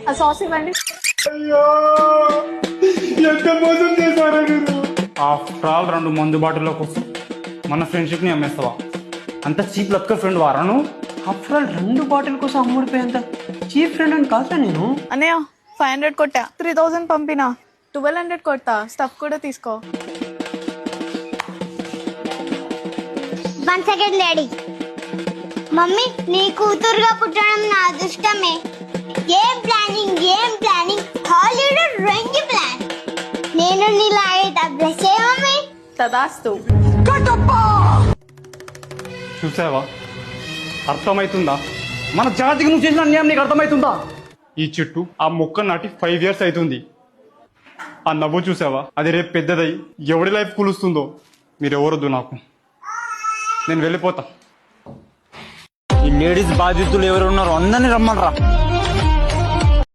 ఆ సాస్ ఇవ్వండి. ఎంత మోసం చేశారా మీరు? ఆఫ్టర్ ఆల్ 2 మందు బాటిల్లో కోసం మన ఫ్రెండ్షిప్ ని అమ్మేస్తావా? అంత చీప్ లక్క ఫ్రెండ్ వారా నువ్వు? ఆఫ్టర్ ఆల్ 2 బాటిల్ కోసం అమ్ముడిపోయేంత చీప్ ఫ్రెండ్ అని కాదురా నేను. అన్నయ్య 500 కొట్టా, 3000 పంపినా, 1200 కొడతా. స్టఫ్ కూడా తీసుకో. 1 సెకండ్ డాడీ. మమ్మీ నీ కూతురుగా పుట్టడం నా అదృష్టమే. ఏం ప్లానింగ్ హాలీవుడ్ రంగి ప్లాన్. నేను నీలాగే బ్లెస్ చేయ మమ్మీ. తదాస్తు. చూసావా? అర్థమవుతుందా? మన జాతికి నువ్వు చేసిన అన్యాయం నీకు అర్థమవుతుందా? ఈ చెట్టు ఆ మొక్క నాటి 5 years అవుతుంది. ఆ నవ్వు చూసావా? అది రేపు పెద్దదై ఎవడి లైఫ్ కూలుస్తుందో. మీరెవరొద్దు నాకు, నేను వెళ్ళిపోతా. ఈ లేడీస్ బాధితులు ఎవరు ఉన్నారో అందరినీ రమ్మనరా.